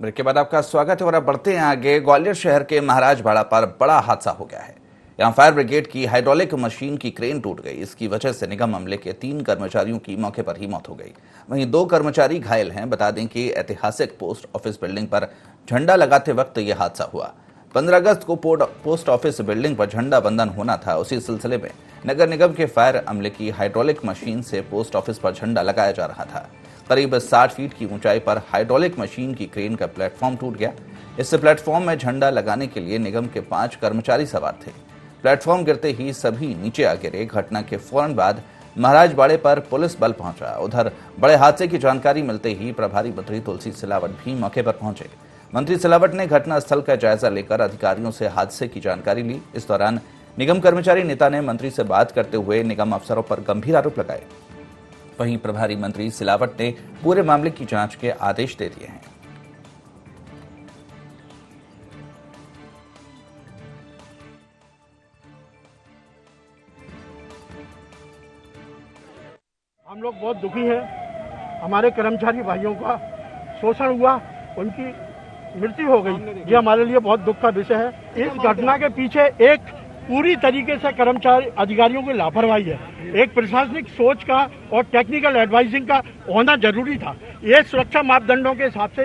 Break के बाद आपका स्वागत है और अब बढ़ते हैं आगे। ग्वालियर शहर के महाराजबाड़ा पर बड़ा हादसा हो गया है। यहां फायर ब्रिगेड की हाइड्रोलिक मशीन की क्रेन टूट गई। इसकी वजह से निगम अमले के 3 कर्मचारियों की मौके पर ही मौत हो गई। वहीं 2 कर्मचारी घायल हैं। बता दें कि ऐतिहासिक पोस्ट ऑफिस बिल्डिंग पर झंडा लगाते वक्त यह हादसा हुआ। 15 अगस्त को पोस्ट ऑफिस बिल्डिंग पर झंडा बंधन होना था। उसी सिलसिले में नगर निगम के फायर अमले की हाइड्रोलिक मशीन से पोस्ट ऑफिस पर झंडा लगाया जा रहा था। करीब 60 फीट की ऊंचाई पर हाइड्रोलिक मशीन की क्रेन का प्लेटफॉर्म टूट गया। इस प्लेटफॉर्म में झंडा लगाने के लिए निगम के 5 कर्मचारी सवार थे। प्लेटफॉर्म गिरते ही सभी नीचे आ गिरे। घटना के फौरन बाद महाराजबाड़े पर पुलिस बल पहुंचा। उधर बड़े हादसे की जानकारी मिलते ही प्रभारी मंत्री तुलसी सिलावट भी मौके पर पहुंचे। मंत्री सिलावट ने घटनास्थल का जायजा लेकर अधिकारियों से हादसे की जानकारी ली। इस दौरान निगम कर्मचारी नेता ने मंत्री से बात करते हुए निगम अफसरों पर गंभीर आरोप लगाए। वहीं प्रभारी मंत्री सिलावट ने पूरे मामले की जांच के आदेश दे दिए हैं। हम लोग बहुत दुखी हैं। हमारे कर्मचारी भाइयों का शोषण हुआ, उनकी मृत्यु हो गई। ये हमारे लिए बहुत दुख का विषय है। इस घटना के पीछे एक पूरी तरीके से कर्मचारी अधिकारियों की लापरवाही है। एक प्रशासनिक सोच का और टेक्निकल एडवाइजिंग का होना जरूरी था। ये सुरक्षा मापदंडों के हिसाब से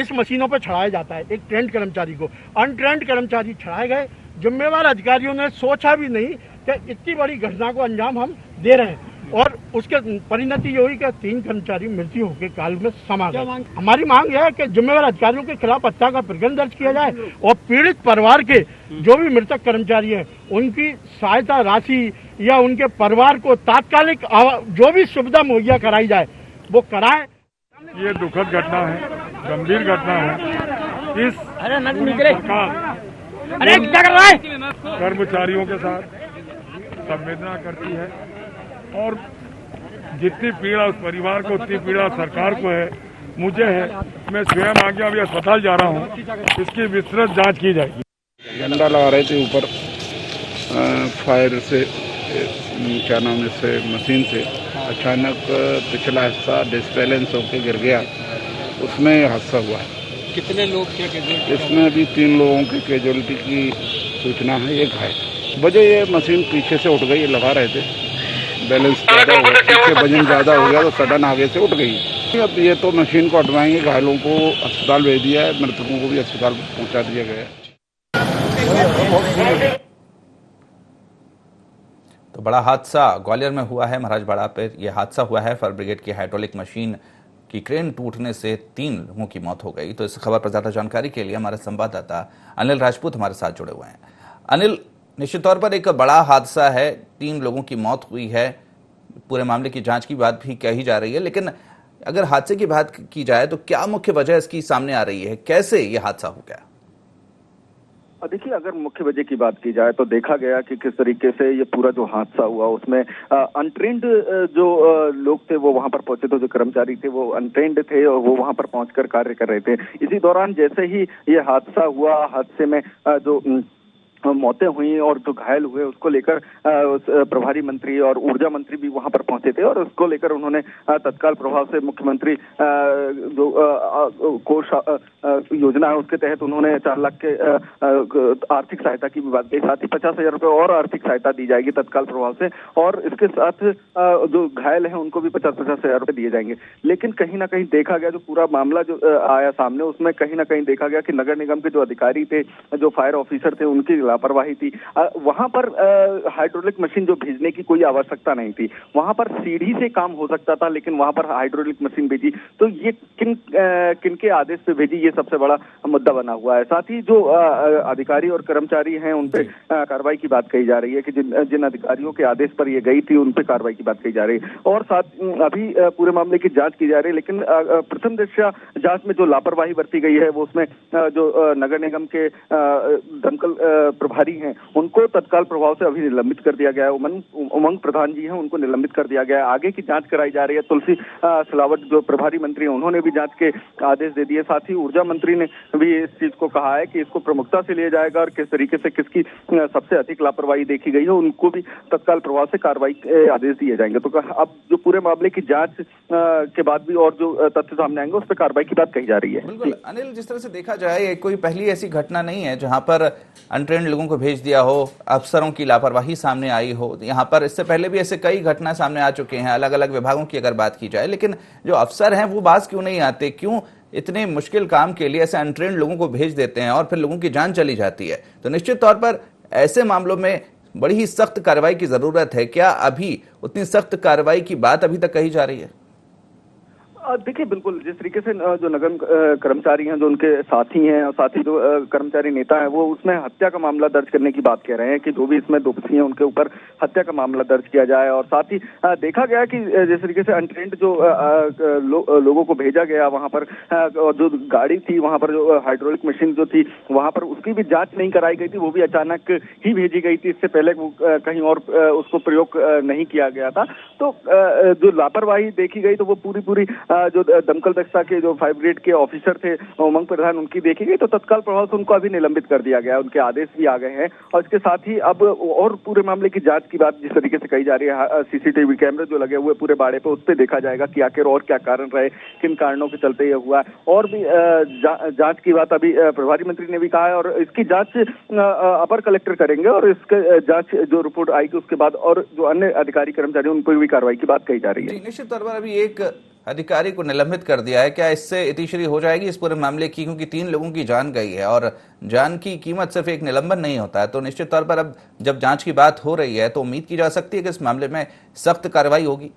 इस मशीनों पर चढ़ाया जाता है। एक ट्रेंड कर्मचारी को अनट्रेंड कर्मचारी चढ़ाए गए। जिम्मेवार अधिकारियों ने सोचा भी नहीं कि इतनी बड़ी घटना को अंजाम हम दे रहे हैं और उसके परिणति ये हुई कि 3 कर्मचारी मृत्यु के काल में समा गए। हमारी मांग यह है कि जिम्मेवार अधिकारियों के खिलाफ हत्या का प्रकरण दर्ज किया जाए और पीड़ित परिवार के जो भी मृतक कर्मचारी हैं उनकी सहायता राशि या उनके परिवार को तात्कालिक जो भी सुविधा मुहैया कराई जाए वो कराएं। ये दुखद घटना है, गंभीर घटना है। इस सरकार कर्मचारियों के साथ संवेदना करती है और जितनी पीड़ा उस परिवार को उतनी पीड़ा सरकार को है, मुझे है। मैं स्वयं आगे अभी अस्पताल जा रहा हूँ। इसकी विस्तृत जांच की जाएगी। झंडा लगा रहे थे ऊपर फायर से, क्या नाम है, इससे मशीन से अचानक पिछला हिस्सा डिसबैलेंस होकर गिर गया। उसमें हादसा हुआ है। कितने लोग क्या कैजुअलिटी? इसमें अभी 3 लोगों की कैजुअलिटी की सूचना है। एक घायल। वजह ये मशीन पीछे से उठ गई, लगा रहे थे, बैलेंस ज़्यादा हो गया, पीछे वजन ज़्यादा हो गया तो सडन आगे से उठ गई। अब ये तो मशीन को हटवाएंगे। घायलों को अस्पताल भेज दिया है, मृतकों को भी अस्पताल पहुंचा दिया गया है। तो बड़ा हादसा ग्वालियर में हुआ है। महाराजबाड़ा पर यह हादसा हुआ है। फायर ब्रिगेड की हाइड्रोलिक मशीन की क्रेन टूटने से 3 लोगों की मौत हो गई। तो इस खबर पर ज्यादा जानकारी के लिए हमारे संवाददाता अनिल राजपूत हमारे साथ जुड़े हुए हैं। अनिल, निश्चित तौर पर एक बड़ा हादसा है, 3 लोगों की मौत हुई है। पूरे मामले की जांच की बात भी कही जा रही है, लेकिन अगर हादसे की बात की जाए तो क्या मुख्य वजह इसकी सामने आ रही है? कैसे ये हादसा हो गया? देखिए, अगर मुख्य वजह की बात की जाए तो देखा गया कि किस तरीके से ये पूरा जो हादसा हुआ उसमें अनट्रेंड जो लोग थे वो वहां पर पहुंचे थे। जो कर्मचारी थे वो अनट्रेंड थे और वो वहां पर पहुंचकर कार्य कर रहे थे। इसी दौरान जैसे ही ये हादसा हुआ, हादसे में जो मौतें हुई और जो घायल हुए उसको लेकर प्रभारी मंत्री और ऊर्जा मंत्री भी वहां पर पहुंचे थे और उसको लेकर उन्होंने तत्काल प्रभाव से मुख्यमंत्री जो कोष योजना है उसके तहत उन्होंने 4 लाख के आर्थिक सहायता की भी बात की। साथ ही 50,000 रुपए और आर्थिक सहायता दी जाएगी तत्काल प्रभाव से और इसके साथ जो घायल हैं उनको भी 50,000 रुपए दिए जाएंगे। लेकिन कहीं ना कहीं देखा गया, जो पूरा मामला जो आया सामने, उसमें कहीं ना कहीं देखा गया कि नगर निगम के जो अधिकारी थे, जो फायर ऑफिसर थे, उनकी लापरवाही थी। वहां पर हाइड्रोलिक मशीन जो भेजने की कोई आवश्यकता नहीं थी। वहां पर सीढ़ी से काम हो सकता था, लेकिन वहां पर हाइड्रोलिक मशीन भेजी। तो ये किन के आदेश पे भेजी, ये सबसे बड़ा मुद्दा बना हुआ है। साथ ही जो अधिकारी और कर्मचारी हैं उन पे कार्रवाई की बात कही जा रही है कि जिन अधिकारियों के आदेश पर ये गई थी उन पे कार्रवाई की बात कही जा रही है। और साथ अभी पूरे मामले की जांच की जा रही है। लेकिन प्रथम दृष्टया जांच में जो लापरवाही बरती गई है वो उसमें जो नगर निगम के दमकल प्रभारी हैं उनको तत्काल प्रभाव से अभी निलंबित कर दिया गया है। उमंग प्रधान जी हैं उनको निलंबित कर दिया गया है। आगे की जांच कराई जा रही है। तुलसी सिलावट जो प्रभारी मंत्री हैं उन्होंने भी जांच के आदेश दे दिए। साथ ही ऊर्जा मंत्री ने भी इस चीज को कहा है कि इसको प्रमुखता से लिया जाएगा और किस तरीके से किसकी सबसे अधिक लापरवाही देखी गई है उनको भी तत्काल प्रभाव से कार्रवाई के आदेश दिए जाएंगे। तो अब जो पूरे मामले की जांच के बाद भी और जो तथ्य सामने आएंगे उस पर कार्रवाई की बात कही जा रही है। बिल्कुल अनिल, जिस तरह से देखा जाए ये कोई पहली ऐसी घटना नहीं है जहां पर अनट्रेन्ड लोगों को भेज दिया हो, अफसरों की लापरवाही सामने आई हो। यहाँ पर इससे पहले भी ऐसे कई घटना सामने आ चुके हैं अलग अलग विभागों की अगर बात की जाए, लेकिन जो अफसर हैं वो बाज क्यों नहीं आते? क्यों इतने मुश्किल काम के लिए ऐसे अनट्रेन्ड लोगों को भेज देते हैं और फिर लोगों की जान चली जाती है? तो निश्चित तौर पर ऐसे मामलों में बड़ी ही सख्त कार्रवाई की जरूरत है। क्या अभी उतनी सख्त कार्रवाई की बात अभी तक कही जा रही है? देखिए बिल्कुल, जिस तरीके से जो नगर कर्मचारी हैं, जो उनके साथी हैं और साथी जो कर्मचारी नेता हैं, वो उसमें हत्या का मामला दर्ज करने की बात कह रहे हैं कि जो भी इसमें दोषी हैं उनके ऊपर हत्या का मामला दर्ज किया जाए। और साथ ही देखा गया कि जिस तरीके से अनट्रेन्ड जो लोगों को भेजा गया वहां पर, जो गाड़ी थी वहां पर, जो हाइड्रोलिक मशीन जो थी वहां पर, उसकी भी जांच नहीं कराई गई थी। वो भी अचानक ही भेजी गई थी, इससे पहले वो कहीं और उसको प्रयोग नहीं किया गया था। तो जो लापरवाही देखी गई तो वो पूरी जो दमकल दस्ता के जो फायर ब्रिगेड के ऑफिसर थे उमंग प्रधान, उनकी देखी गई। तो तत्काल प्रभाव से उनको अभी निलंबित कर दिया गया है। उनके आदेश भी आ गए हैं। और इसके साथ ही अब और पूरे मामले की जांच की बात जिस तरीके से कही जा रही है, सीसीटीवी कैमरे जो लगे हुए पूरे बाड़े पे, उस पर देखा जाएगा कि आखिर और क्या कारण रहे, किन कारणों के चलते ये हुआ। और भी जांच की बात अभी प्रभारी मंत्री ने भी कहा है और इसकी जांच अपर कलेक्टर करेंगे और इसके जांच जो रिपोर्ट आएगी उसके बाद और जो अन्य अधिकारी कर्मचारी उन पर भी कार्रवाई की बात कही जा रही है। निश्चित तौर पर अभी एक अधिकारी को निलंबित कर दिया है। क्या इससे इतिश्री हो जाएगी इस पूरे मामले की? क्योंकि 3 लोगों की जान गई है और जान की कीमत सिर्फ एक निलंबन नहीं होता है। तो निश्चित तौर पर अब जब जांच की बात हो रही है तो उम्मीद की जा सकती है कि इस मामले में सख्त कार्रवाई होगी।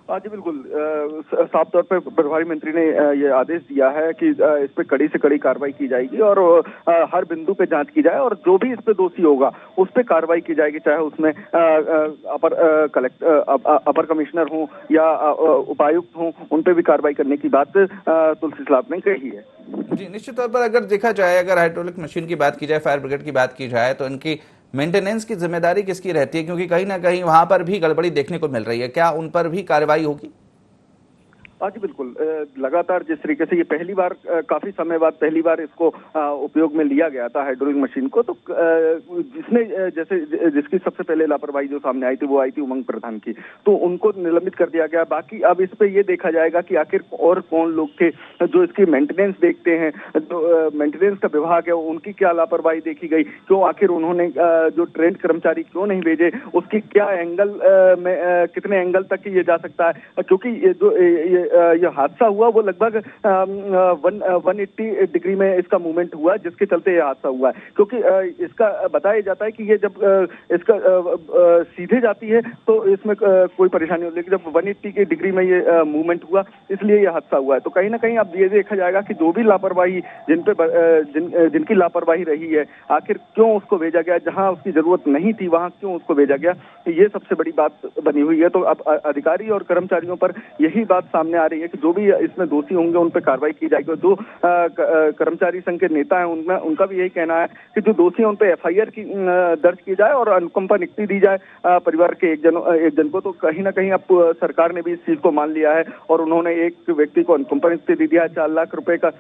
जी बिल्कुल, साफ तौर पर प्रभारी मंत्री ने ये आदेश दिया है कि इस पे कड़ी से कड़ी कार्रवाई की जाएगी और हर बिंदु पे जांच की जाए और जो भी इस पे दोषी होगा उस पे कार्रवाई की जाएगी, चाहे उसमें अपर कमिश्नर हो या उपायुक्त हो, उन पे भी कार्रवाई करने की बात तुलसी सिलावट ने कही है। जी, निश्चित तौर पर अगर देखा जाए, अगर हाइड्रोलिक मशीन की बात की जाए, फायर ब्रिगेड की बात की जाए, तो इनकी मेंटेनेंस की जिम्मेदारी किसकी रहती है? क्योंकि कहीं ना कहीं वहां पर भी गड़बड़ी देखने को मिल रही है। क्या उन पर भी कार्रवाई होगी? जी बिल्कुल, लगातार जिस तरीके से ये पहली बार, काफी समय बाद पहली बार इसको उपयोग में लिया गया था हाइड्रोलिक मशीन को, तो जिसने जिसकी सबसे पहले लापरवाही जो सामने आई थी वो आई थी उमंग प्रधान की, तो उनको निलंबित कर दिया गया। बाकी अब इस पे ये देखा जाएगा कि आखिर और कौन लोग थे जो इसकी मेंटेनेंस देखते हैं, जो मेंटेनेंस का विभाग है उनकी क्या लापरवाही देखी गई, क्यों आखिर उन्होंने जो ट्रेंड कर्मचारी क्यों नहीं भेजे, उसकी क्या एंगल में कितने एंगल तक ये जा सकता है। क्योंकि ये हादसा हुआ वो लगभग 180 डिग्री में इसका मूवमेंट हुआ, जिसके चलते ये हादसा हुआ है। क्योंकि इसका बताया जाता है कि ये जब इसका सीधे जाती है तो इसमें कोई परेशानी हो, लेकिन जब 180 डिग्री में ये मूवमेंट हुआ इसलिए ये हादसा हुआ है। तो कहीं ना कहीं अब ये देखा जाएगा कि जो भी लापरवाही जिनकी लापरवाही रही है, आखिर क्यों उसको भेजा गया, जहां उसकी जरूरत नहीं थी वहां क्यों उसको भेजा गया, ये सबसे बड़ी बात बनी हुई है। तो अब अधिकारी और कर्मचारियों पर यही बात सामने आ रही है कि जो भी इसमें दोषी होंगे उन पर कार्रवाई की जाएगी। और जो कर्मचारी संघ के नेता हैं उनका भी यही कहना है कि जो दोषी हैं उन पर FIR की दर्ज की जाए और अनुकंपा नियुक्ति दी जाए परिवार के एक जन को। तो कहीं ना कहीं अब सरकार ने भी इस चीज को मान लिया है और उन्होंने एक व्यक्ति को अनुकंपा नियुक्ति दी दिया है, 4 लाख रुपए का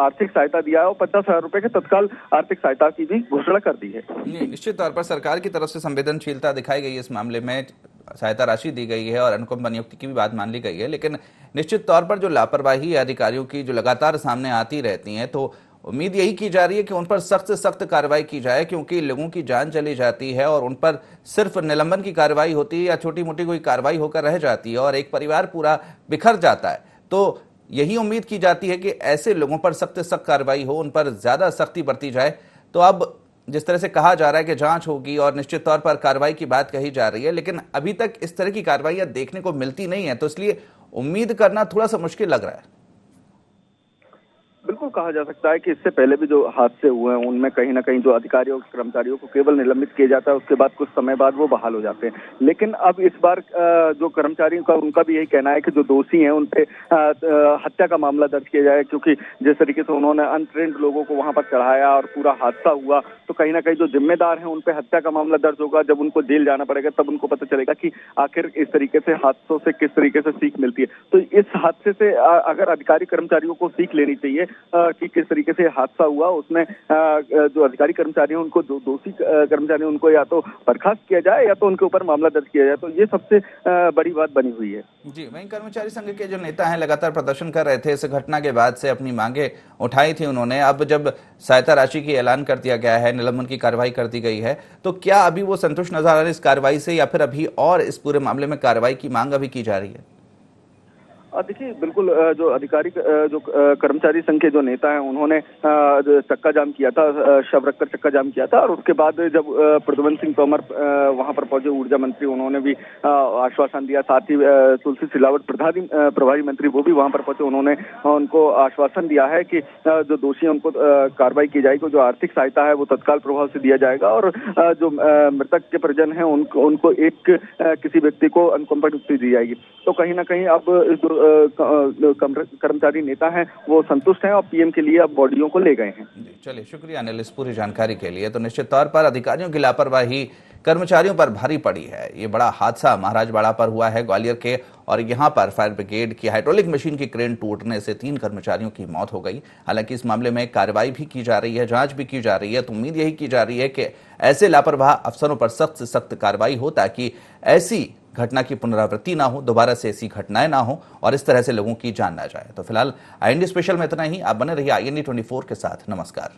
आर्थिक सहायता दिया है और 50,000 रुपए के तत्काल आर्थिक सहायता की भी घोषणा कर दी है। निश्चित तौर पर सरकार की तरफ से संवेदनशीलता दिखाई गई है, इस मामले में सहायता राशि दी गई है और अनुकंपा नियुक्ति की भी बात मान ली गई है। लेकिन निश्चित तौर पर जो लापरवाही है अधिकारियों की जो लगातार सामने आती रहती है, तो उम्मीद यही की जा रही है कि उन पर सख्त से सख्त कार्रवाई की जाए, क्योंकि लोगों की जान चली जाती है और उन पर सिर्फ निलंबन की कार्रवाई होती है या छोटी मोटी कोई कार्रवाई होकर रह जाती है और एक परिवार पूरा बिखर जाता है। तो यही उम्मीद की जाती है कि ऐसे लोगों पर सख्त से सख्त कार्रवाई हो, उन पर ज्यादा सख्ती बरती जाए। तो अब जिस तरह से कहा जा रहा है कि जांच होगी और निश्चित तौर पर कार्रवाई की बात कही जा रही है, लेकिन अभी तक इस तरह की कार्रवाइयां देखने को मिलती नहीं है, तो इसलिए उम्मीद करना थोड़ा सा मुश्किल लग रहा है। बिल्कुल कहा जा सकता है कि इससे पहले भी जो हादसे हुए हैं उनमें कहीं ना कहीं जो अधिकारियों कर्मचारियों को केवल निलंबित किया जाता है, उसके बाद कुछ समय बाद वो बहाल हो जाते हैं। लेकिन अब इस बार जो कर्मचारियों का उनका भी यही कहना है कि जो दोषी हैं उन पे हत्या का मामला दर्ज किया जाए, क्योंकि जिस तरीके से उन्होंने अनट्रेंड लोगों को वहां पर चढ़ाया और पूरा हादसा हुआ, तो कहीं ना कहीं जो जिम्मेदार हैं उन पे हत्या का मामला दर्ज होगा। जब उनको जेल जाना पड़ेगा तब उनको पता चलेगा कि आखिर इस तरीके से हादसों से किस तरीके से सीख मिलती है। तो इस हादसे से अगर अधिकारी कर्मचारियों को सीख लेनी चाहिए कि किस तरीके से हादसा हुआ, उसमें जो अधिकारी कर्मचारी हैं उनको जो दोषी कर्मचारी उनको या तो बर्खास्त किया जाए या तो उनके ऊपर मामला दर्ज किया जाए। तो ये सबसे बड़ी बात बनी हुई है। जी, वहीं कर्मचारी संघ के जो नेता हैं लगातार प्रदर्शन कर रहे थे। इस घटना के बाद से अपनी मांगे उठाई थी उन्होंने। अब जब सहायता राशि की ऐलान कर दिया गया है, निलंबन की कार्रवाई कर दी गई है, तो क्या अभी वो संतुष्ट नजर आ रहे हैं इस कार्रवाई से, या फिर अभी और इस पूरे मामले में कार्रवाई की मांग अभी की जा रही है? देखिए, बिल्कुल जो अधिकारी जो कर्मचारी संघ के जो नेता हैं उन्होंने चक्का जाम किया था, शव रखकर चक्का जाम किया था। और उसके बाद जब प्रद्युम्न सिंह तोमर वहां पर पहुंचे, ऊर्जा मंत्री, उन्होंने भी आश्वासन दिया। साथ ही तुलसी सिलावट प्रभारी मंत्री वो भी वहां पर पहुंचे, उन्होंने उनको आश्वासन दिया है कि जो दोषी हैं उनको कार्रवाई की जाएगी, जो आर्थिक सहायता है वो तत्काल प्रभाव से दिया जाएगा। और जो मृतक के परिजन हैं उनको एक किसी व्यक्ति को अनुकंपा नियुक्ति दी जाएगी। तो कहीं ना कहीं अब कर्मचारी नेता हैं वो संतुष्ट हैं और पीएम के लिए अब बॉडियों को ले गए हैं। चलिए, शुक्रिया अनिल इस पूरी जानकारी के लिए। तो निश्चित तौर पर अधिकारियों की लापरवाही कर्मचारियों पर भारी पड़ी है। ये बड़ा हादसा महाराजवाड़ा पर हुआ है, ग्वालियर के, और यहाँ पर फायर ब्रिगेड की हाइड्रोलिक मशीन की क्रेन टूटने से 3 कर्मचारियों की मौत हो गई। हालांकि इस मामले में कार्रवाई भी की जा रही है, जांच भी की जा रही है। तो उम्मीद यही की जा रही है कि ऐसे लापरवाह अफसरों पर सख्त से सख्त कार्रवाई हो, ताकि ऐसी घटना की पुनरावृत्ति ना हो, दोबारा से ऐसी घटनाएं ना हो और इस तरह से लोगों की जान ना जाए। तो फिलहाल IND स्पेशल में इतना ही। आप बने रहिए IND 24 के साथ। नमस्कार।